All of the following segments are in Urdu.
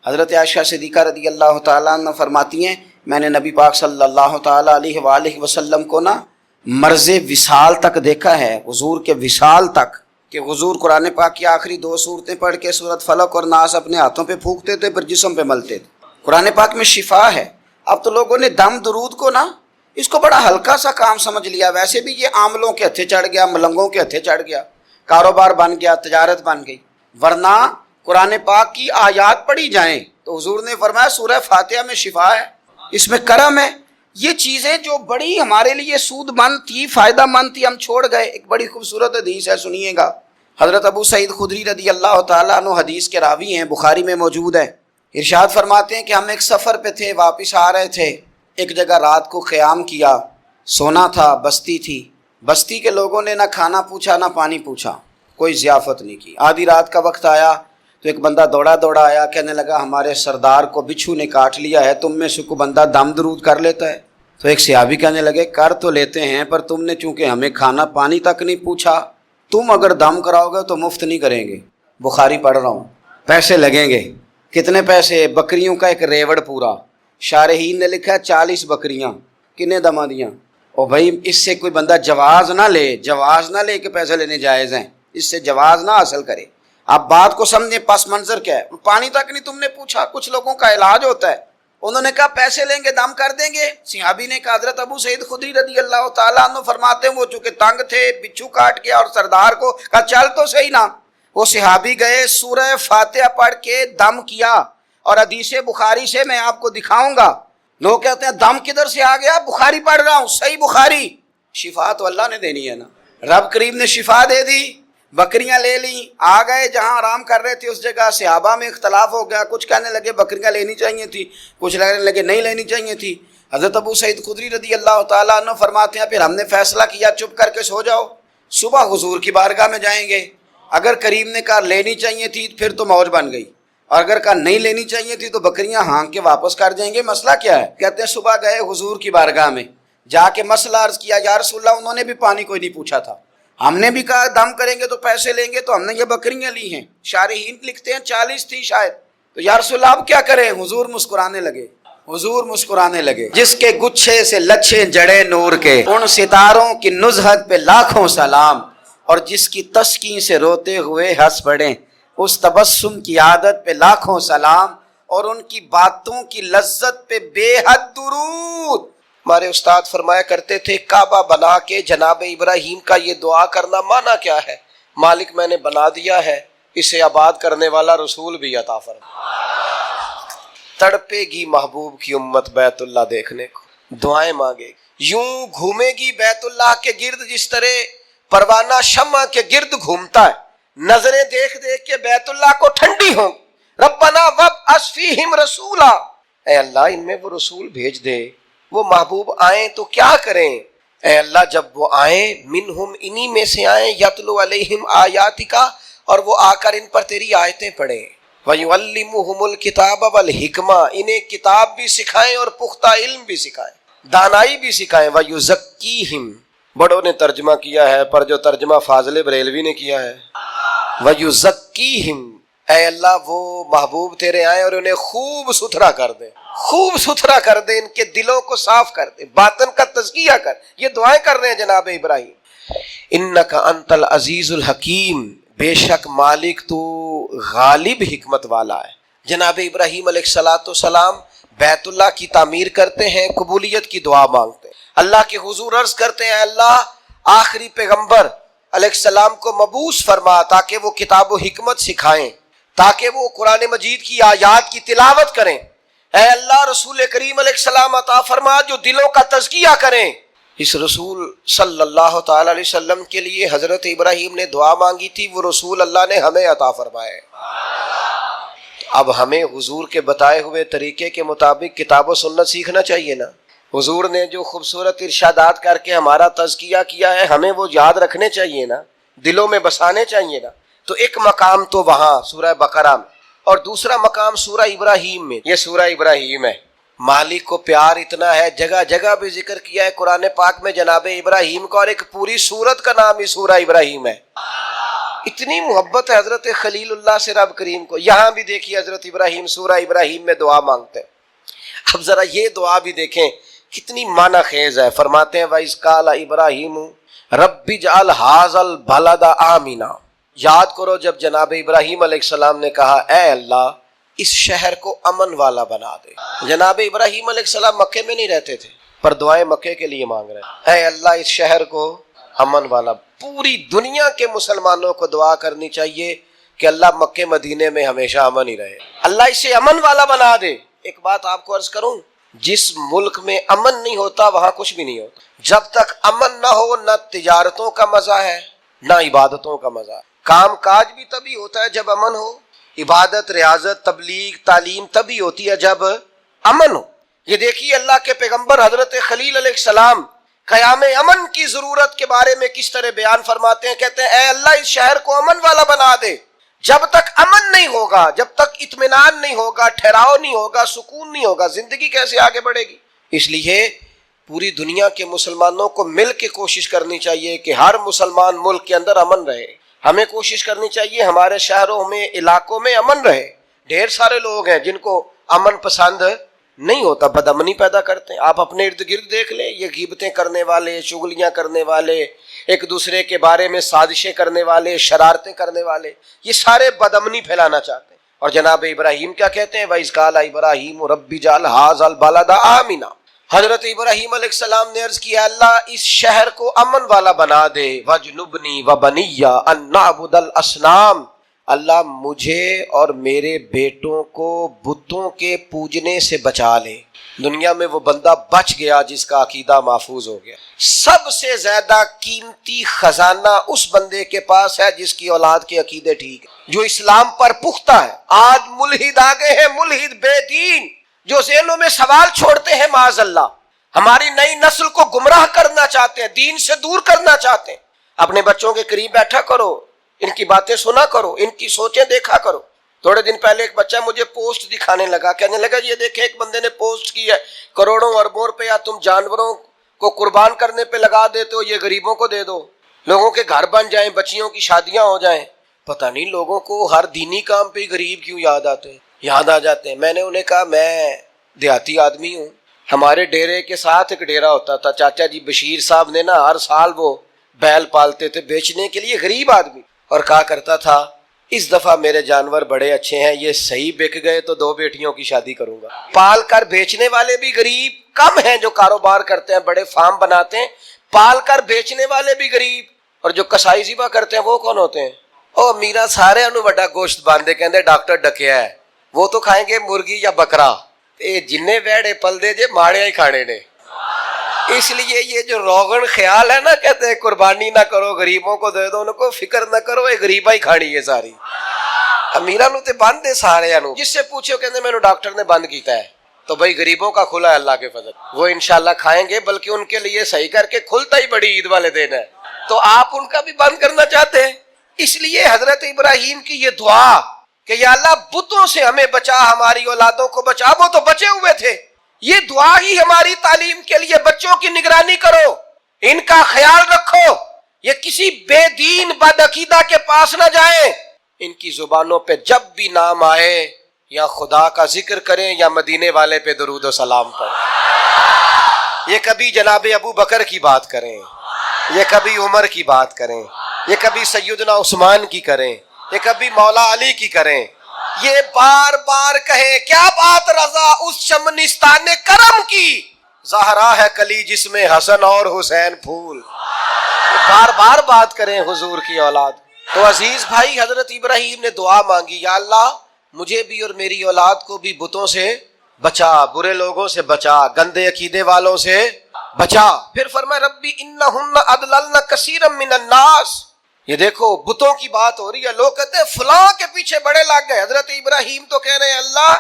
حضرت عائشہ صدیقہ رضی اللہ تعالیٰ عنہ فرماتی ہیں میں نے نبی پاک صلی اللہ تعالیٰ علیہ وآلہ وسلم کو نا مرض وصال تک دیکھا ہے، حضور کے وصال تک، کہ حضور قرآن پاک کی آخری 2 سورتیں پڑھ کے سورت فلق اور ناس اپنے ہاتھوں پہ پھونکتے تھے، پھر جسم پہ ملتے تھے۔ قرآن پاک میں شفا ہے۔ اب تو لوگوں نے دم درود کو نا اس کو بڑا ہلکا سا کام سمجھ لیا، ویسے بھی یہ عاملوں کے ہتھے چڑھ گیا، ملنگوں کے ہتھے چڑھ گیا، کاروبار بن گیا، تجارت بن گئی، ورنہ قرآن پاک کی آیات پڑھی جائیں تو حضور نے فرمایا سورہ فاتحہ میں شفا ہے، اس میں کرم ہے۔ یہ چیزیں جو بڑی ہمارے لیے سود مند تھی، فائدہ مند تھی، ہم چھوڑ گئے۔ ایک بڑی خوبصورت حدیث ہے، سنیے گا۔ حضرت ابو سعید خدری رضی اللہ تعالیٰ عنہ حدیث کے راوی ہیں، بخاری میں موجود ہے۔ ارشاد فرماتے ہیں کہ ہم ایک سفر پہ تھے، واپس آ رہے تھے، ایک جگہ رات کو قیام کیا، سونا تھا، بستی تھی، بستی کے لوگوں نے نہ کھانا پوچھا نہ پانی پوچھا، کوئی ضیافت نہیں کی۔ آدھی رات کا وقت آیا تو ایک بندہ دوڑا دوڑا آیا، کہنے لگا ہمارے سردار کو بچھو نے کاٹ لیا ہے، تم میں سے کوئی بندہ دم درود کر لیتا ہے؟ تو ایک صحابی کہنے لگے کر تو لیتے ہیں، پر تم نے چونکہ ہمیں کھانا پانی تک نہیں پوچھا، تم اگر دم کراؤ گے تو مفت نہیں کریں گے، بخاری پڑھ رہا ہوں، پیسے لگیں گے۔ کتنے پیسے؟ بکریوں کا ایک ریوڑ پورا۔ شارحین نے لکھا 40 بکریاں، کنے دما دیاں؟ اور بھائی اس سے کوئی بندہ جواز نہ لے کہ پیسے لینے جائز ہیں، اس سے جواز نہ حاصل کرے۔ آپ بات کو سمجھیں، پس منظر کیا ہے؟ پانی تک نہیں تم نے پوچھا۔ کچھ لوگوں کا علاج ہوتا ہے، انہوں نے کہا پیسے لیں گے دم کر دیں گے۔ صحابی نے کہا، حضرت ابو سعید خدری رضی اللہ تعالیٰ عنہ فرماتے ہیں وہ چونکہ تنگ تھے، بچھو کاٹ گیا، اور سردار کو کہا چل تو صحیح نا۔ وہ صحابی گئے، سورہ فاتحہ پڑھ کے دم کیا، اور حدیث بخاری سے میں آپ کو دکھاؤں گا۔ لوگ کہتے ہیں دم کدھر سے آ گیا؟ بخاری پڑھ رہا ہوں، صحیح بخاری۔ شفا تو اللہ نے دینی ہے نا، رب کریم نے شفا دے دی۔ بکریاں لے لیں، آ گئے جہاں آرام کر رہے تھے اس جگہ۔ صحابہ میں اختلاف ہو گیا، کچھ کہنے لگے بکریاں لینی چاہیے تھی، کچھ کہنے لگے نہیں لینی چاہیے تھی۔ حضرت ابو سعید خدری رضی اللہ تعالیٰ عنہ فرماتے ہیں پھر ہم نے فیصلہ کیا چپ کر کے سو جاؤ، صبح حضور کی بارگاہ میں جائیں گے۔ اگر کریم نے کہا لینی چاہیے تھی پھر تو موج بن گئی، اور اگر کہا نہیں لینی چاہیے تھی تو بکریاں ہانک کے واپس کر جائیں گے۔ مسئلہ کیا ہے؟ کہتے ہیں صبح گئے حضور کی بارگاہ میں، جا کے مسئلہ عرض کیا، یا رسول اللہ انہوں نے بھی پانی کوئی نہیں پوچھا تھا، ہم نے بھی کہا دم کریں گے تو پیسے لیں گے، تو ہم نے یہ بکریاں لی ہیں۔ شارحین لکھتے ہیں 40 تھی شاید۔ تو یا رسول اللہ اب کیا کریں؟ حضور مسکرانے لگے، جس کے گچھے سے لچھے جڑے نور کے، ان ستاروں کی نزہت پہ لاکھوں سلام، اور جس کی تسکین سے روتے ہوئے ہنس پڑیں، اس تبسم کی عادت پہ لاکھوں سلام، اور ان کی باتوں کی لذت پہ بے حد درود۔ ہمارے استاد فرمایا کرتے تھے کعبہ بنا کے جناب ابراہیم کا یہ دعا کرنا معنی کیا ہے؟ مالک میں نے بنا دیا ہے، اسے آباد کرنے والا رسول بھی عطا فرما۔ تڑپے گی محبوب کی امت بیت اللہ دیکھنے کو، دعائیں مانگے گی، یوں گھومے گی بیت اللہ کے گرد جس طرح پروانہ شمع کے گرد گھومتا ہے، نظریں دیکھ دیکھ کے بیت اللہ کو ٹھنڈی ہوں۔ ربنا وابعث فیہم رسولا، اے اللہ ان میں وہ رسول بھیج دے، وہ محبوب آئیں تو کیا کریں؟ اے اللہ جب وہ آئیں، منہم انہی میں سے آئیں، یتلو علیہم آیاتکا، اور وہ آ کر ان پر تیری آیتیں پڑھیں، وَيُعَلِّمُهُمُ الْكِتَابَ وَالْحِکْمَةَ، انہیں کتاب بھی سکھائیں اور پختہ علم بھی سکھائیں، دانائی بھی سکھائیں، وَيُزَكِّيهِمْ، بڑوں نے ترجمہ کیا ہے پر جو ترجمہ فاضل بریلوی نے کیا ہے، وَيُزَكِّيهِمْ، اے اللہ وہ محبوب تیرے آئیں اور انہیں خوب ستھرا کر دے، خوب ستھرا کر دے، ان کے دلوں کو صاف کر دے، باطن کا تزکیہ کر۔ یہ دعائیں کر رہے ہیں جناب ابراہیم۔ انک انت العزیز الحکیم، بے شک مالک تو غالب حکمت والا ہے۔ جناب ابراہیم علیہ الصلاۃ والسلام بیت اللہ کی تعمیر کرتے ہیں، قبولیت کی دعا مانگتے ہیں، اللہ کے حضور عرض کرتے ہیں اللہ آخری پیغمبر علیہ السلام کو مبعوث فرما تاکہ وہ کتاب و حکمت سکھائیں، تاکہ وہ قرآن مجید کی آیات کی تلاوت کریں۔ اے اللہ رسول کریم علیہ السلام عطا فرما جو دلوں کا تزکیہ کریں۔ اس رسول صلی اللہ تعالی علیہ وسلم کے لیے حضرت ابراہیم نے دعا مانگی تھی، وہ رسول اللہ نے ہمیں عطا فرمائے۔ اب ہمیں حضور کے بتائے ہوئے طریقے کے مطابق کتاب و سنت سیکھنا چاہیے نا۔ حضور نے جو خوبصورت ارشادات کر کے ہمارا تزکیہ کیا ہے، ہمیں وہ یاد رکھنے چاہیے نا، دلوں میں بسانے چاہیے نا۔ تو ایک مقام تو وہاں سورہ بقرہ میں، اور دوسرا مقام سورہ ابراہیم میں۔ یہ سورہ ابراہیم ہے، مالک کو پیار اتنا ہے، جگہ جگہ بھی ذکر کیا ہے قرآن پاک میں جناب ابراہیم کا، اور ایک پوری سورت کا نام ہی سورہ ابراہیم ہے۔ اتنی محبت ہے حضرت خلیل اللہ سے رب کریم کو. یہاں بھی دیکھیے حضرت ابراہیم سورہ ابراہیم میں دعا مانگتے ہیں. اب ذرا یہ دعا بھی دیکھیں کتنی معنی خیز ہے. فرماتے ہیں وَإِذْ قَالَ إِبْرَاهِيمُ رَبِّ اجْعَلْ هَٰذَا الْبَلَدَ آمِنًا. یاد کرو جب جناب ابراہیم علیہ السلام نے کہا اے اللہ اس شہر کو امن والا بنا دے. جناب ابراہیم علیہ السلام مکے میں نہیں رہتے تھے پر دعائیں مکے کے لیے مانگ رہے ہیں. اے اللہ اس شہر کو امن والا. پوری دنیا کے مسلمانوں کو دعا کرنی چاہیے کہ اللہ مکے مدینے میں ہمیشہ امن ہی رہے, اللہ اسے امن والا بنا دے. ایک بات آپ کو عرض کروں, جس ملک میں امن نہیں ہوتا وہاں کچھ بھی نہیں ہوتا. جب تک امن نہ ہو نہ تجارتوں کا مزہ ہے نہ عبادتوں کا مزہ. کام کاج بھی تبھی ہوتا ہے جب امن ہو, عبادت ریاضت تبلیغ تعلیم تبھی ہوتی ہے جب امن ہو. یہ دیکھیے اللہ کے پیغمبر حضرت خلیل علیہ السلام قیام امن کی ضرورت کے بارے میں کس طرح بیان فرماتے ہیں. کہتے ہیں اے اللہ اس شہر کو امن والا بنا دے. جب تک امن نہیں ہوگا, جب تک اطمینان نہیں ہوگا, ٹھہراؤ نہیں ہوگا, سکون نہیں ہوگا, زندگی کیسے آگے بڑھے گی. اس لیے پوری دنیا کے مسلمانوں کو مل کے کوشش کرنی چاہیے کہ ہر مسلمان ملک کے اندر امن رہے. ہمیں کوشش کرنی چاہیے ہمارے شہروں میں علاقوں میں امن رہے. ڈھیر سارے لوگ ہیں جن کو امن پسند نہیں ہوتا, بدامنی پیدا کرتے ہیں. آپ اپنے ارد گرد دیکھ لیں, یہ غیبتیں کرنے والے, چغلیاں کرنے والے, ایک دوسرے کے بارے میں سازشیں کرنے والے, شرارتیں کرنے والے, یہ سارے بدامنی پھیلانا چاہتے ہیں. اور جناب ابراہیم کیا کہتے ہیں وَإِذْ قَالَ إِبْرَاهِيمُ رَبِّ اجْعَلْ هَٰذَا الْبَلَدَ آمِنًا. حضرت ابراہیم علیہ السلام نے عرض کیا اللہ اس شہر کو امن والا بنا دے. وَاجْنُبْنِي وَبَنِيَّ أَن نَّعْبُدَ الْأَصْنَامَ. اللہ مجھے اور میرے بیٹوں کو بتوں کے پوجنے سے بچا لے. دنیا میں وہ بندہ بچ گیا جس کا عقیدہ محفوظ ہو گیا. سب سے زیادہ قیمتی خزانہ اس بندے کے پاس ہے جس کی اولاد کے عقیدے ٹھیک ہے, جو اسلام پر پختہ ہے. آج ملحد آ گئے ہیں, ملحد بے دین جو ذہنوں میں سوال چھوڑتے ہیں معاذ اللہ, ہماری نئی نسل کو گمراہ کرنا چاہتے ہیں, دین سے دور کرنا چاہتے ہیں. اپنے بچوں کے قریب بیٹھا کرو, ان کی باتیں سنا کرو, ان کی سوچیں دیکھا کرو. تھوڑے دن پہلے ایک بچہ مجھے پوسٹ دکھانے لگا, کہنے لگا یہ دیکھیں ایک بندے نے پوسٹ کی ہے کروڑوں اربوں روپیہ تم جانوروں کو قربان کرنے پہ لگا دیتے ہو, یہ غریبوں کو دے دو, لوگوں کے گھر بن جائیں, بچیوں کی شادیاں ہو جائیں. پتہ نہیں لوگوں کو ہر دینی کام پہ غریب کیوں یاد آ جاتے ہیں. میں نے انہیں کہا میں دیہاتی آدمی ہوں, ہمارے ڈیرے کے ساتھ ایک ڈیرا ہوتا تھا, چاچا جی بشیر صاحب نے نا ہر سال وہ بیل پالتے تھے بیچنے کے لیے, غریب آدمی, اور کہا کرتا تھا اس دفعہ میرے جانور بڑے اچھے ہیں, یہ صحیح بک گئے تو 2 بیٹیوں کی شادی کروں گا. پال کر بیچنے والے بھی غریب کم ہیں, جو کاروبار کرتے ہیں بڑے فارم بناتے ہیں, پال کر بیچنے والے بھی غریب. اور جو کسائی ذبح کرتے ہیں وہ کون ہوتے ہیں؟ او میرا سارے انو بڑا گوشت باندھے کہندے ڈاکٹر ڈکیا ہے, وہ تو کھائیں گے مرغی یا بکرا, جننے ویڑے پل دے جے ماڑے ہی کھانے نے. اس لیے یہ جو روغن خیال ہے نا, کہتے ہیں قربانی نہ کرو غریبوں کو دے دو, ان کو فکر نہ کرو, یہ غریبہ ہی کھانی ہے ساری. امیرہ نو تے بند دے سارے انو, جس سے پوچھو کہتے ہیں میں نے ڈاکٹر نے بند کیتا ہے, تو بھائی غریبوں کا کھلا ہے اللہ کے فضل, وہ انشاءاللہ کھائیں گے, بلکہ ان کے لیے صحیح کر کے کھلتا ہی بڑی عید والے دن ہے. تو آپ ان کا بھی بند کرنا چاہتے ہیں. اس لیے حضرت ابراہیم کی یہ دعا کہ یا اللہ بتوں سے ہمیں بچا, ہماری اولادوں کو بچا, وہ تو بچے ہوئے تھے. یہ دعا ہی ہماری تعلیم کے لیے, بچوں کی نگرانی کرو, ان کا خیال رکھو, یہ کسی بے دین بد عقیدہ کے پاس نہ جائیں. ان کی زبانوں پہ جب بھی نام آئے یا خدا کا ذکر کریں یا مدینے والے پہ درود و سلام پڑھیں. یہ کبھی جناب ابو بکر کی بات کریں, یہ کبھی عمر کی بات کریں, یہ کبھی سیدنا عثمان کی کریں, یہ کبھی مولا علی کی کریں, یہ بار بار کہیں کیا بات رضا اس شمنستان کرم کی, زہرا ہے کلی جس میں حسن اور حسین پھول. بار بار بات کریں حضور کی اولاد. تو عزیز بھائی حضرت ابراہیم نے دعا مانگی, یا اللہ مجھے بھی اور میری اولاد کو بھی بتوں سے بچا, برے لوگوں سے بچا, گندے عقیدے والوں سے بچا. پھر فرمایا ربی انہن اضللن کثیرا من الناس. یہ دیکھو بتوں کی بات ہو رہی ہے, لوگ کہتے ہیں فلاں کے پیچھے بڑے لگ گئے. حضرت ابراہیم تو کہہ رہے ہیں اللہ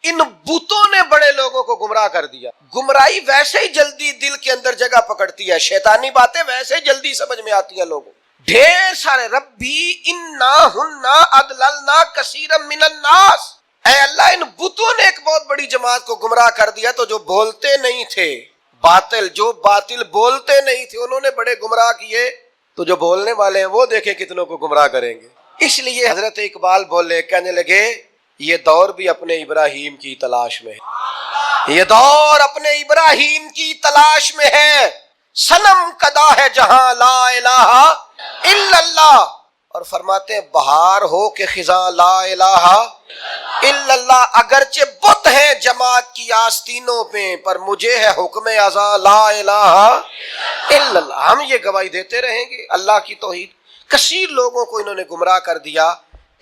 ان بتوں نے بڑے لوگوں کو گمراہ کر دیا. گمراہی ویسے ہی جلدی دل کے اندر جگہ پکڑتی ہے, شیطانی باتیں ویسے ہی جلدی سمجھ میں آتی ہیں لوگوں. ڈھیر سارے ربی انہن اضللن کثیرا من الناس, اے اللہ ان بتوں نے ایک بہت بڑی جماعت کو گمراہ کر دیا. تو جو بولتے نہیں تھے باطل, جو باطل بولتے نہیں تھے انہوں نے بڑے گمراہ کیے, تو جو بولنے والے ہیں وہ دیکھیں کتنوں کو گمراہ کریں گے. اس لیے حضرت اقبال بولے، کہنے لگے یہ دور بھی اپنے ابراہیم کی تلاش میں ہے، یہ دور اپنے ابراہیم کی تلاش میں ہے، صنم کدا ہے جہاں لا الہ الا اللہ، اور فرماتے ہیں بہار ہو کہ خزاں لا الہ الا اللہ، اگرچہ بت ہیں جماعت کی آستینوں پہ پر مجھے ہے حکم ازاں لا الہ الا اللہ۔ ہم یہ گواہی دیتے رہیں گے اللہ کی توحید۔ کثیر لوگوں کو انہوں نے گمراہ کر دیا۔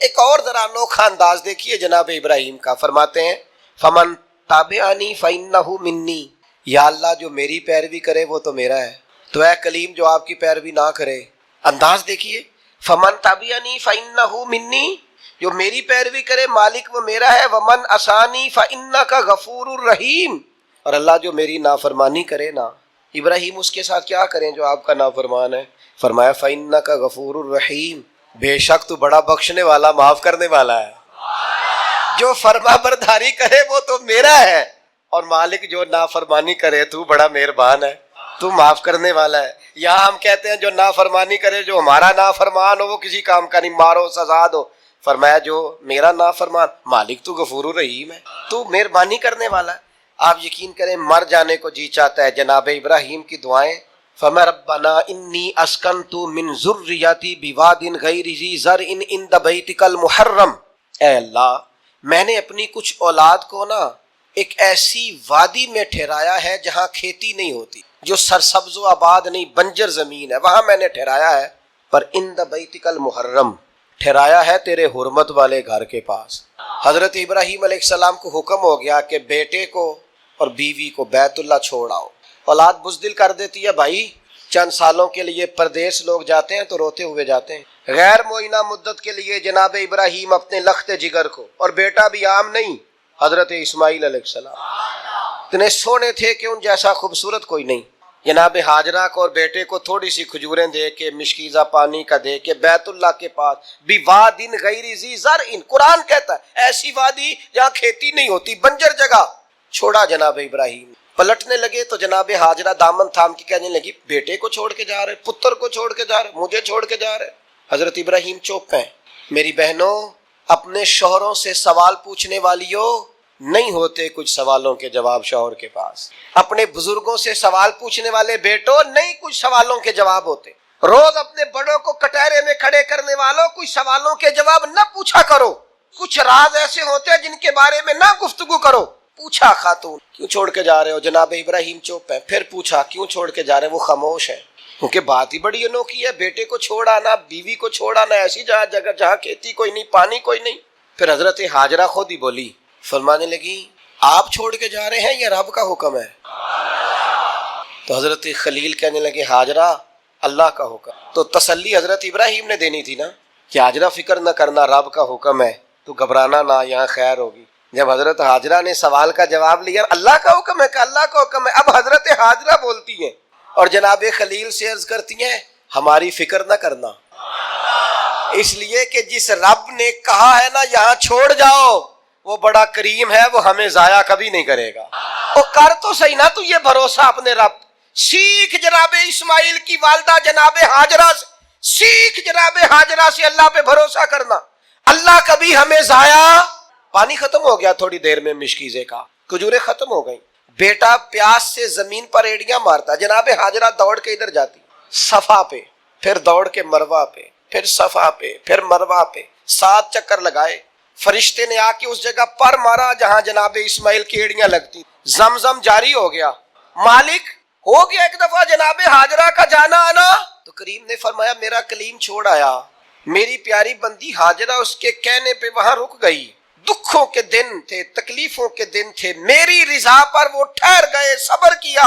ایک اور ذرا انوکھا انداز دیکھیے جناب ابراہیم کا، فرماتے ہیں فمن تابعنی فانہ منی، یا اللہ جو میری پیروی کرے وہ تو میرا ہے، تو اے کلیم جو آپ کی پیروی نہ کرے۔ انداز دیکھیے، فمن تابعنی فانہ منی، جو میری پیروی کرے مالک وہ میرا ہے، ومن عصانی فانک غفور الرحیم، اور اللہ جو میری نافرمانی کرے نا، ابراہیم اس کے ساتھ کیا کریں جو آپ کا نافرمان ہے؟ فرمایا فانک غفور الرحیم، بے شک تو بڑا بخشنے والا معاف کرنے والا ہے، جو فرما برداری کرے وہ تو میرا ہے، اور مالک جو نافرمانی کرے تو بڑا مہربان ہے، تو معاف کرنے والا ہے۔ یہاں ہم کہتے ہیں جو نافرمانی کرے، جو ہمارا نافرمان ہو وہ کسی کام کا نہیں، مارو سزا دو۔ فرمایا جو میرا نافرمان، مالک تو غفور الرحیم ہے، تو مہربانی کرنے والا ہے۔ آپ یقین کریں مر جانے کو جی چاہتا ہے جناب ابراہیم کی دعائیں، فَمَا رَبَّنَا إِنِّي أَسْكَنْتُ مِنْ ذُرِّيَّتِي بِوَادٍ غَيْرِ ذِي زَرْعٍ عِنْدَ بَيْتِكَ الْمُحَرَّمِ، اے اللہ میں نے اپنی کچھ اولاد کو نا ایک ایسی وادی میں ٹھہرایا ہے جہاں کھیتی نہیں ہوتی، جو سرسبز و آباد نہیں، بنجر زمین ہے، وہاں میں نے ٹھہرایا ہے، پر عند بیتک المحرم، ٹھہرایا ہے تیرے حرمت والے گھر کے پاس۔ حضرت ابراہیم علیہ السلام کو حکم ہو گیا کہ بیٹے کو اور بیوی کو بیت اللہ چھوڑ آؤ۔ اولاد بزدل کر دیتی ہے بھائی، چند سالوں کے لیے پردیس لوگ جاتے ہیں تو روتے ہوئے جاتے ہیں، غیر معینہ مدت کے لیے جناب ابراہیم اپنے لخت جگر کو، اور بیٹا بھی عام نہیں، حضرت اسماعیل علیہ السلام اتنے سونے تھے کہ ان جیسا خوبصورت کوئی نہیں، جناب ہاجرہ کو اور بیٹے کو تھوڑی سی کھجوریں دے کے، مشکیزہ پانی کا دے کے بیت اللہ کے پاس بِوَادٍ غَيْرِ ذِي زَرْعٍ، قرآن کہتا ہے ایسی وادی جہاں کھیتی نہیں ہوتی، بنجر جگہ، چھوڑا جناب ابراہیم۔ پلٹنے لگے تو جناب ہاجرہ دامن تھام کے کہنے لگی بیٹے کو چھوڑ کے جا رہے، پتر کو چھوڑ کے جا رہے، مجھے چھوڑ کے جا رہے۔ حضرت ابراہیم چپ ہیں۔ میری بہنوں، اپنے شوہروں سے سوال پوچھنے والیوں، نہیں ہوتے کچھ سوالوں کے جواب شوہر کے پاس۔ اپنے بزرگوں سے سوال پوچھنے والے بیٹوں، نہیں کچھ سوالوں کے جواب ہوتے۔ روز اپنے بڑوں کو کٹہرے میں کھڑے کرنے والوں، کچھ سوالوں کے جواب نہ پوچھا کرو۔ کچھ راز ایسے ہوتے ہیں جن کے بارے میں نہ گفتگو کرو۔ پوچھا خاتون کیوں چھوڑ کے جا رہے ہو؟ جناب ابراہیم چپ ہے۔ پھر پوچھا کیوں چھوڑ کے جا رہے ہیں؟ وہ خاموش ہے، کیونکہ بات ہی بڑی انوکھی ہے، بیٹے کو چھوڑ آنا، بیوی کو چھوڑ آنا ایسی جگہ جہاں کھیتی کوئی نہیں، پانی کوئی نہیں۔ پھر حضرت ہاجرہ خود ہی بولی، فرمانے لگی آپ چھوڑ کے جا رہے ہیں یا رب کا حکم ہے؟ تو حضرت خلیل کہنے لگے ہاجرہ اللہ کا حکم۔ تو تسلی حضرت ابراہیم نے دینی تھی نا کہ ہاجرہ فکر نہ کرنا، رب کا حکم ہے، تو گھبرانا نہ، یہاں خیر ہوگی۔ جب حضرت ہاجرہ نے سوال کا جواب لیا اللہ کا حکم ہے کہ اللہ کا حکم ہے، اب حضرت ہاجرہ بولتی ہیں اور جناب خلیل سے عرض کرتی ہیں ہماری فکر نہ کرنا، اس لیے کہ جس رب نے کہا ہے نا یہاں چھوڑ جاؤ، وہ بڑا کریم ہے، وہ ہمیں ضائع کبھی نہیں کرے گا۔ وہ کر تو صحیح نا تو یہ بھروسہ اپنے رب، سیکھ جناب اسماعیل کی والدہ جناب ہاجرہ سے، سیکھ جناب ہاجرہ سے اللہ پہ بھروسہ کرنا۔ اللہ کبھی ہمیں ضائع، پانی ختم ہو گیا تھوڑی دیر میں مشکیزے کا، کھجوریں ختم ہو گئیں، بیٹا پیاس سے زمین پر ایڑیاں مارتا، جناب ہاجرہ دوڑ کے ادھر جاتی صفا پہ، پھر دوڑ کے مروہ پہ، پھر صفا پہ، پھر مروہ پہ، 7 چکر لگائے۔ فرشتے نے آ کے اس جگہ پر مارا جہاں جناب اسماعیل کی ایڑیاں لگتی، زمزم جاری ہو گیا، مالک ہو گیا ایک دفعہ جناب ہاجرہ کا جانا آنا۔ تو کریم نے فرمایا میرا کلیم چھوڑ آیا، میری پیاری بندی ہاجرہ اس کے کہنے پہ وہاں رک گئی، دکھوں کے دن تھے، تکلیفوں کے دن تھے، میری رضا پر وہ ٹھہر گئے، صبر کیا۔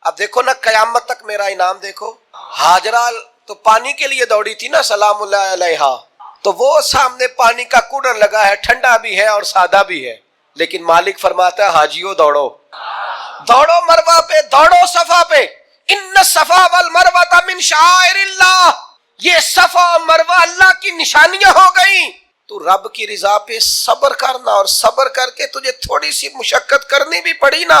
اب دیکھو نا قیامت تک میرا انعام دیکھو۔ ہاجرہ تو پانی کے لیے دوڑی تھی نا سلام اللہ علیہا، تو وہ سامنے پانی کا کوڑر لگا ہے، ٹھنڈا بھی ہے اور سادہ بھی ہے، لیکن مالک فرماتا ہے حاجیوں دوڑو، دوڑو مروہ پہ، دوڑو صفا پہ، ان الصفا والمروہ من شعائر اللہ، یہ صفا اور مروہ اللہ کی نشانیاں ہو گئیں۔ تو رب کی رضا پہ صبر کرنا، اور صبر کر کے تجھے تھوڑی سی مشقت کرنی بھی پڑی نا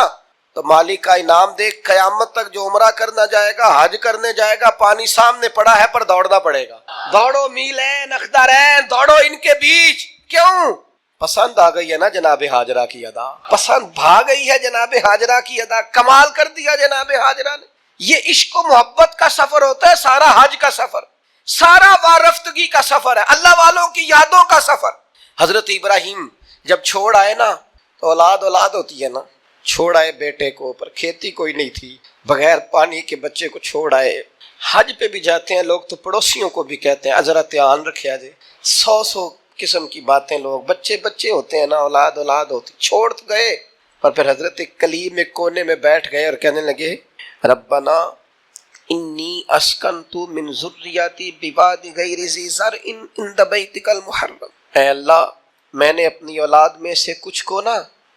تو مالک کا انعام دیکھ، قیامت تک جو عمرہ کرنا جائے گا، حج کرنے جائے گا، پانی سامنے پڑا ہے پر دوڑنا پڑے گا. دوڑو میلین اخدارین، دوڑو ان کے بیچ. کیوں؟ پسند آ گئی ہے نا جناب ہاجرہ کی ادا، پسند بھا گئی ہے جناب ہاجرہ کی ادا. کمال کر دیا جناب ہاجرہ نے. یہ عشق و محبت کا سفر ہوتا ہے سارا حج کا سفر، سارا وارفتگی کا سفر ہے، اللہ والوں کی یادوں کا سفر. حضرت ابراہیم جب چھوڑ آئے نا تو اولاد ہوتی ہے نا، چھوڑ آئے بیٹے کو، پر کھیتی کوئی نہیں تھی، بغیر پانی کے بچے کو چھوڑ آئے. حج پہ بھی جاتے ہیں لوگ تو پڑوسیوں کو بھی کہتے ہیں ذرا دھیان رکھیا جائے. 100 قسم کی باتیں، لوگ بچے ہوتے ہیں نا، اولاد ہوتی. چھوڑ تو گئے پر پھر حضرت کلیم ایک کونے میں بیٹھ گئے اور کہنے لگے ربنا انی اسکنت من ذریتی بواد غیر ذی زرع عند بیتک المحرم. اے اللہ، میں نے اپنی اولاد میں سے کچھ کو نا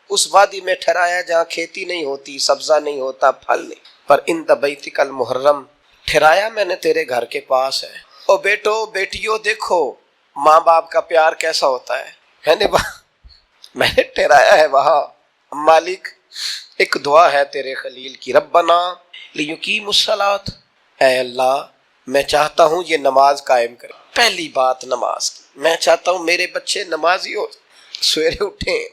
اس وادی میں ٹھہرایا جہاں کھیتی نہیں ہوتی، سبزہ نہیں ہوتا، پھل نہیں، پر عند بیتک المحرم ٹھہرایا میں نے تیرے گھر کے پاس ہے. او بیٹو بیٹیوں دیکھو ماں باپ کا پیار کیسا ہوتا ہے. میں نے ٹھہرایا ہے وہاں. مالک ایک دعا ہے تیرے خلیل کی، ربنا لیقیموا الصلاۃ. اے اللہ میں چاہتا ہوں یہ نماز قائم کرے. پہلی بات نماز کی، میں چاہتا ہوں میرے بچے نمازی ہو، سویرے اٹھیں،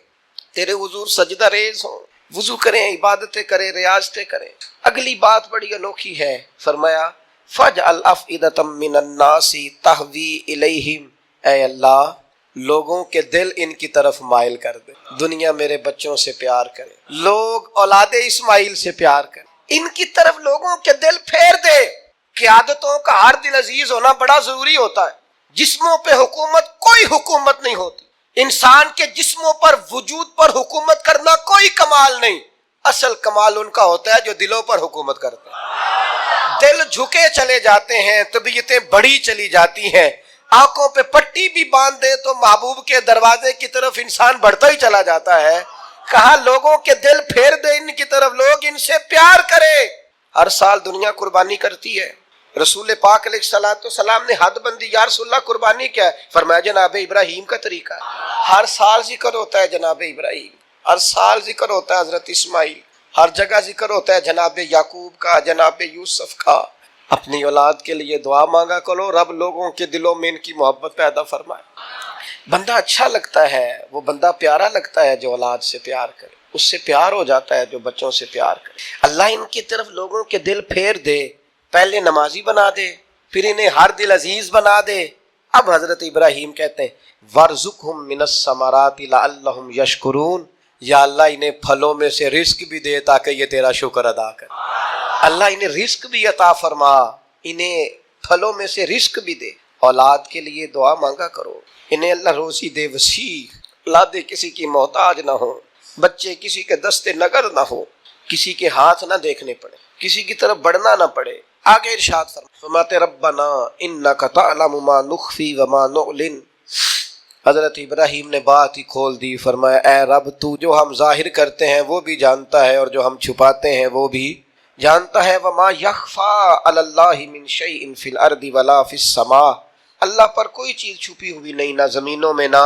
تیرے حضور سجدہ ریز ہوں، وضو کریں، عبادتیں کریں، ریاضتیں کریں. اگلی بات بڑی انوکھی ہے، فرمایا فَاجْعَلْ أَفْئِدَةً مِّنَ النَّاسِ تَهْوِي إِلَيْهِمْ. اے اللہ لوگوں کے دل ان کی طرف مائل کر دے. دنیا میرے بچوں سے پیار کرے، لوگ اولاد اسماعیل سے پیار کرے، ان کی طرف لوگوں کے دل پھیر دے. قیادتوں کا ہر دل عزیز ہونا بڑا ضروری ہوتا ہے. جسموں پہ حکومت کوئی حکومت نہیں ہوتی. انسان کے جسموں پر وجود پر حکومت کرنا کوئی کمال نہیں. اصل کمال ان کا ہوتا ہے جو دلوں پر حکومت کرتے ہیں. دل جھکے چلے جاتے ہیں، طبیعتیں بڑی چلی جاتی ہیں. آنکھوں پہ پٹی بھی باندھ دے تو محبوب کے دروازے کی طرف انسان بڑھتا ہی چلا جاتا ہے. کہا لوگوں کے دل پھیر دے ان کی طرف، لوگ ان سے پیار کرے. ہر سال دنیا قربانی کرتی ہے. رسول پاک علیہ الصلوۃ والسلام نے حد بندی، یا رسول اللہ قربانی کیا ہے؟ فرمایا جناب ابراہیم کا طریقہ ہے. ہر سال ذکر ہوتا ہے جناب ابراہیم، ہر سال ذکر ہوتا ہے حضرت اسماعیل، ہر جگہ ذکر ہوتا ہے جناب یعقوب کا، جناب یوسف کا. اپنی اولاد کے لیے دعا مانگا کرو، رب لوگوں کے دلوں میں ان کی محبت پیدا فرمائے. بندہ اچھا لگتا ہے، وہ بندہ پیارا لگتا ہے جو اولاد سے پیار کرے، اس سے پیار ہو جاتا ہے جو بچوں سے پیار کرے. اللہ ان کی طرف لوگوں کے دل پھیر دے. پہلے نمازی بنا دے، پھر انہیں ہر دل عزیز بنا دے. اب حضرت ابراہیم کہتے ہیں وَارْزُقْهُم مِّنَ الثَّمَرَاتِ لَعَلَّهُمْ يَشْكُرُونَ. یا اللہ انہیں پھلوں میں سے رزق بھی دے تاکہ یہ تیرا شکر ادا کرے. اللہ انہیں رزق بھی عطا فرما، انہیں پھلوں میں سے رزق بھی دے. اولاد کے لیے دعا مانگا کرو، انہیں اللہ روزی دے وسیع، اولادیں کسی کی محتاج نہ ہو، بچے کسی کے دستے نگر نہ ہو، کسی کے ہاتھ نہ دیکھنے پڑے، کسی کی طرف بڑھنا نہ پڑے. آگے ارشاد فرماتے ربنا انک تعلم ما نخفی وما نعلن. حضرت ابراہیم نے بات ہی کھول دی، فرمایا اے رب تو جو ہم ظاہر کرتے ہیں وہ بھی جانتا ہے اور جو ہم چھپاتے ہیں وہ بھی جانتا ہے. وما یخفی علی اللہ من شیء فی الارض ولا فی السماء. اللہ پر کوئی چیز چھپی ہوئی نہیں، نہ زمینوں میں نہ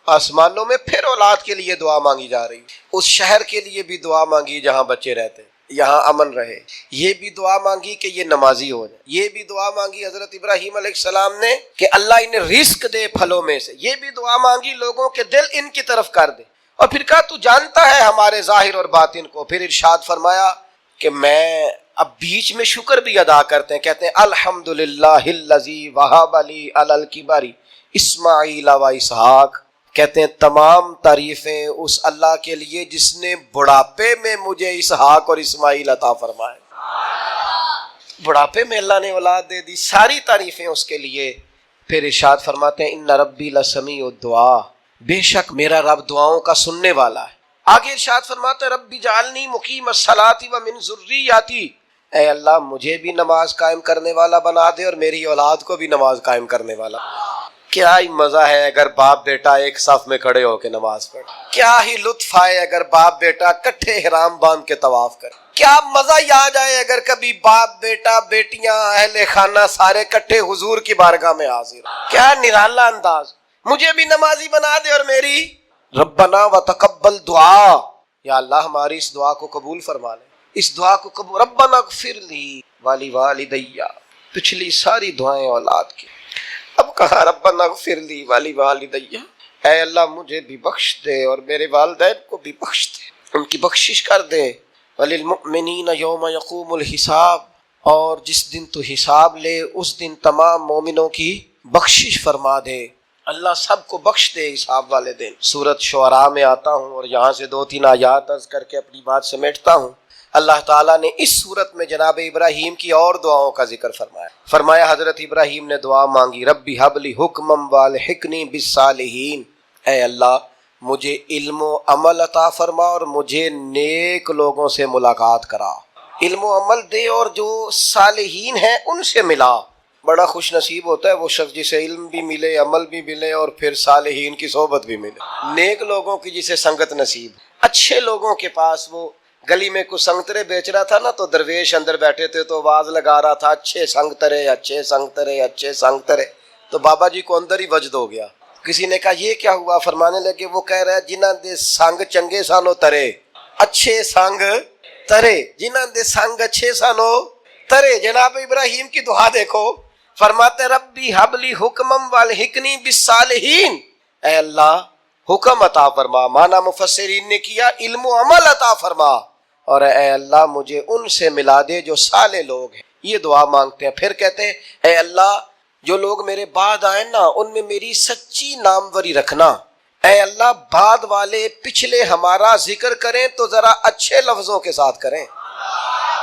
آسمانوں میں. پھر اولاد کے لیے دعا مانگی جا رہی، اس شہر کے لیے بھی دعا مانگی جہاں بچے رہتے، یہاں امن رہے. یہ بھی دعا مانگی کہ یہ نمازی ہو جائے. یہ بھی دعا مانگی حضرت ابراہیم علیہ السلام نے کہ اللہ انہیں رزق دے پھلوں میں سے. یہ بھی دعا مانگی لوگوں کے دل ان کی طرف کر دے. اور پھر کہا تو جانتا ہے ہمارے ظاہر اور باطن کو. پھر ارشاد فرمایا کہ میں اب بیچ میں شکر بھی ادا کرتے ہیں، کہتے ہیں الحمدللہ الذی وہب لی علی الکبر اسماعیل و اسحاق. کہتے ہیں تمام تعریفیں اس اللہ کے لیے جس نے بڑھاپے میں مجھے اسحاق اور اسماعیل عطا فرمائے. بڑھاپے میں اللہ نے اولاد دے دی، ساری تعریفیں اس کے لیے. پھر ارشاد فرماتے ہیں ان ربی لسمیع الدعاء. بے شک میرا رب دعاؤں کا سننے والا ہے. آگے ارشاد فرماتے ہیں ربی جعلنی مقیم الصلاۃ ومن ذریتی. اے اللہ مجھے بھی نماز قائم کرنے والا بنا دے اور میری اولاد کو بھی نماز قائم کرنے والا. کیا ہی مزہ ہے اگر باپ بیٹا ایک صف میں کھڑے ہو کے نماز پڑھے. کیا ہی لطف آئے اگر باپ بیٹا کٹھے احرام باندھ کے طواف کرے. کیا مزہ ہی آ جائے اگر کبھی باپ بیٹا بیٹیاں اہل خانہ سارے کٹھے حضور کی بارگاہ میں حاضر. کیا نرالا انداز. مجھے بھی نمازی بنا دے اور میری. ربنا وتقبل دعا. یا اللہ ہماری اس دعا کو قبول فرما لے. اس دعا کو قبول، ربنا اغفر لی والی والدیہ، پچھلی ساری دعائیں اولاد کی، اب کہا ربنا اغفر لی والی والدیہ، اے اللہ مجھے بھی بخش دے اور میرے والدین کو بھی بخش دے، ان کی بخشش کر دے، وللمؤمنین یوم یقوم الحساب، اور جس دن تو حساب لے اس دن تمام مومنوں کی بخشش فرما دے، اللہ سب کو بخش دے حساب والے دن۔ سورۃ شعراء میں آتا ہوں اور یہاں سے 2-3 آیات عرض کر کے اپنی بات سمیٹتا ہوں۔ اللہ تعالیٰ نے اس صورت میں جناب ابراہیم کی اور دعاؤں کا ذکر فرمایا۔ فرمایا حضرت ابراہیم نے دعا مانگی، ربی حب لی حکما والحقنی بالصالحین، اے اللہ مجھے علم و عمل عطا فرما اور مجھے نیک لوگوں سے ملاقات کرا، علم و عمل دے اور جو صالحین ہیں ان سے ملا۔ بڑا خوش نصیب ہوتا ہے وہ شخص جسے علم بھی ملے، عمل بھی ملے اور پھر صالحین کی صحبت بھی ملے، نیک لوگوں کی جسے سنگت نصیب۔ اچھے لوگوں کے پاس، وہ گلی میں کچھ سنگترے بیچ رہا تھا نا، تو درویش اندر بیٹھے تھے تو آواز لگا رہا تھا، اچھے سنگترے، اچھے سنگترے، اچھے سنگترے، تو بابا جی کو اندر ہی وجد ہو گیا۔ کسی نے کہا یہ کیا ہوا؟ فرمانے لگے وہ کہہ رہا ہے جنہاں دے سنگ چنگے سانو ترے، اچھے سنگ ترے، جنہاں دے سنگ اچھے سانو ترے۔ جناب ابراہیم کی دعا دیکھو، فرماتے ربی حبلی حکمم والحقنی بالصالحین، اے اللہ حکم عطا فرما، مانا مفسرین نے کیا علم و عمل عطا فرما، اور اے اللہ مجھے ان سے ملا دے جو صالح لوگ ہیں۔ یہ دعا مانگتے ہیں۔ پھر کہتے ہیں اے اللہ جو لوگ میرے بعد آئیں نا ان میں میری سچی ناموری رکھنا، اے اللہ بعد والے پچھلے ہمارا ذکر کریں تو ذرا اچھے لفظوں کے ساتھ کریں،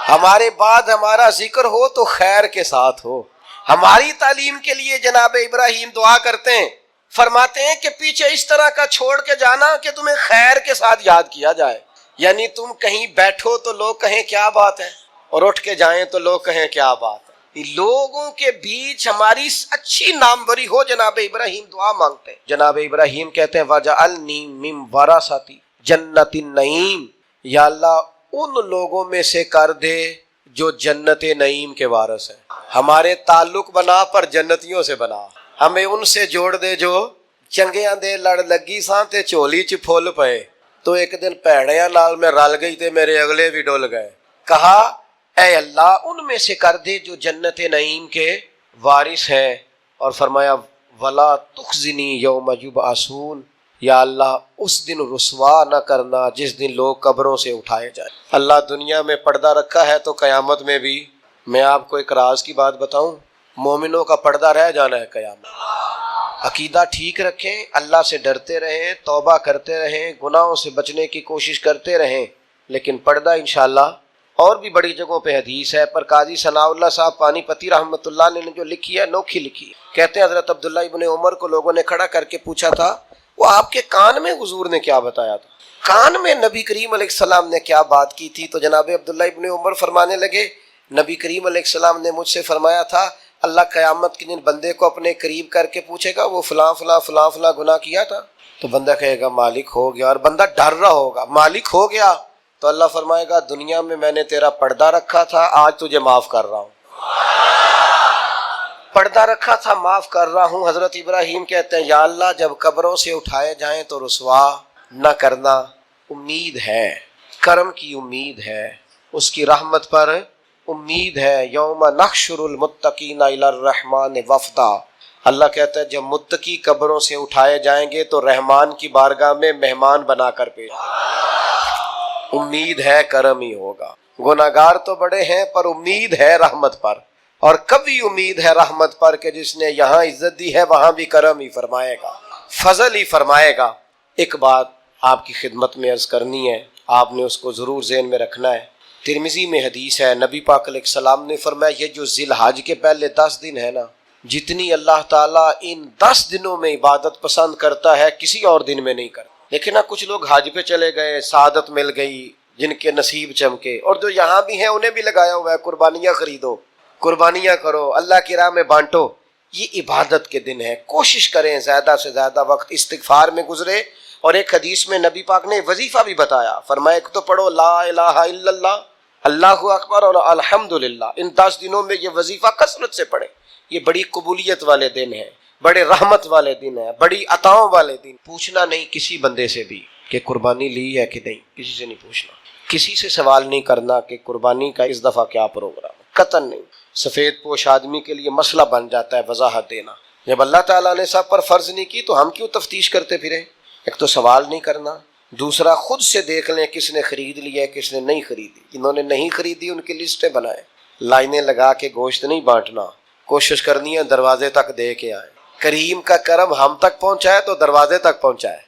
ہمارے بعد ہمارا ذکر ہو تو خیر کے ساتھ ہو۔ ہماری تعلیم کے لیے جناب ابراہیم دعا کرتے ہیں، فرماتے ہیں کہ پیچھے اس طرح کا چھوڑ کے جانا کہ تمہیں خیر کے ساتھ یاد کیا جائے، یعنی تم کہیں بیٹھو تو لوگ کہیں کیا بات ہے، اور اٹھ کے جائیں تو لوگ کہیں کیا بات ہے۔ لوگوں کے بیچ ہماری اچھی ناموری ہو، جناب ابراہیم دعا مانگتے ہیں۔ جناب ابراہیم کہتے ہیں وَجَعَلْنِي مِن وَرَثَةِ جَنَّةِ النَّعِيمِ، یا اللہ ان لوگوں میں سے کر دے جو جنت نعیم کے وارث ہیں، ہمارے تعلق بنا پر جنتیوں سے بنا، ہمیں ان سے جوڑ دے جو چنگیاں دے لڑ لگی ساں تے چولی چ پھول پئے، تو ایک دن پیڑیاں نال میں رل گئی تے میرے اگلے بھی ڈول گئے۔ کہا اے اللہ ان میں سے کر دے جو جنت نعیم کے وارث ہیں، اور فرمایا ولا تخزنی یوم یبعثون، یا اللہ اس دن رسوا نہ کرنا جس دن لوگ قبروں سے اٹھائے جائیں۔ اللہ دنیا میں پردہ رکھا ہے تو قیامت میں بھی۔ میں آپ کو ایک راز کی بات بتاؤں، مومنوں کا پردہ رہ جانا ہے قیامت۔ عقیدہ ٹھیک رکھیں، اللہ سے ڈرتے رہیں، توبہ کرتے رہیں، گناہوں سے بچنے کی کوشش کرتے رہیں، لیکن پردہ انشاءاللہ۔ اور بھی بڑی جگہوں پہ حدیث ہے، پر قاضی ثناء اللہ صاحب پانی پتی رحمۃ اللہ علیہ نے جو لکھی ہے انوکھی لکھی ہے۔ کہتے ہیں حضرت عبداللہ ابن عمر کو لوگوں نے کھڑا کر کے پوچھا تھا وہ آپ کے کان میں حضور نے کیا بتایا تھا، کان میں نبی کریم علیہ السلام نے کیا بات کی تھی؟ تو جناب عبداللہ ابن عمر فرمانے لگے نبی کریم علیہ السلام نے مجھ سے فرمایا تھا اللہ قیامت کے دن بندے کو اپنے قریب کر کے پوچھے گا وہ فلاں فلاں فلاں فلاں گناہ کیا تھا، تو بندہ کہے گا مالک ہو گیا، اور بندہ ڈر رہا ہوگا مالک ہو گیا، تو اللہ فرمائے گا دنیا میں نے تیرا پردہ رکھا تھا، آج تجھے معاف کر رہا ہوں، پردہ رکھا تھا معاف کر رہا ہوں۔ حضرت ابراہیم کہتے ہیں یا اللہ جب قبروں سے اٹھائے جائیں تو رسوا نہ کرنا، امید ہے، کرم کی امید ہے، اس کی رحمت پر امید ہے۔ یوم نحشر المتقین الی الرحمن وفدا، اللہ کہتا ہے جب متقی قبروں سے اٹھائے جائیں گے تو رحمان کی بارگاہ میں مہمان بنا کر پیش، امید ہے کرم ہی ہوگا۔ گناہگار تو بڑے ہیں پر امید ہے رحمت پر، اور کبھی امید ہے رحمت پر کہ جس نے یہاں عزت دی ہے وہاں بھی کرم ہی فرمائے گا، فضل ہی فرمائے گا۔ ایک بات آپ کی خدمت میں عرض کرنی ہے، آپ نے اس کو ضرور ذہن میں رکھنا ہے۔ ترمذی میں حدیث ہے، نبی پاک علیہ السلام نے فرمایا یہ جو ذی الحج کے پہلے 10 دن ہے نا، جتنی اللہ تعالیٰ ان 10 دنوں میں عبادت پسند کرتا ہے کسی اور دن میں نہیں کرتا۔ لیکن کچھ لوگ حج پہ چلے گئے، سعادت مل گئی، جن کے نصیب چمکے، اور جو یہاں بھی ہیں انہیں بھی لگایا ہوا ہے قربانیاں خریدو، قربانیاں کرو، اللہ کی راہ میں بانٹو۔ یہ عبادت کے دن ہے، کوشش کریں زیادہ سے زیادہ وقت استغفار میں گزرے۔ اور ایک حدیث میں نبی پاک نے وظیفہ بھی بتایا، فرمایا ایک تو پڑھو لا الہ الا اللہ، اللہ اکبر اور الحمدللہ، ان 10 دنوں میں یہ وظیفہ کثرت سے پڑھیں۔ یہ بڑی قبولیت والے دن ہیں، بڑے رحمت والے دن ہیں، بڑی عطاؤں والے دن۔ پوچھنا نہیں کسی بندے سے بھی کہ قربانی لی ہے کہ نہیں، کسی سے نہیں پوچھنا۔ کسی سے سوال نہیں کرنا کہ قربانی کا اس دفعہ کیا پروگرام، قطعاً نہیں۔ سفید پوش آدمی کے لیے مسئلہ بن جاتا ہے وضاحت دینا۔ جب اللہ تعالیٰ نے سب پر فرض نہیں کی تو ہم کیوں تفتیش کرتے پھرے؟ ایک تو سوال نہیں کرنا، دوسرا خود سے دیکھ لیں کس نے خرید لیا کس نے نہیں خریدی۔ انہوں نے نہیں خریدی ان کی لسٹیں بنائیں، لائنیں لگا کے گوشت نہیں بانٹنا، کوشش کرنی ہے دروازے تک دے کے آئیں۔ کریم کا کرم ہم تک پہنچائے تو دروازے تک پہنچائے۔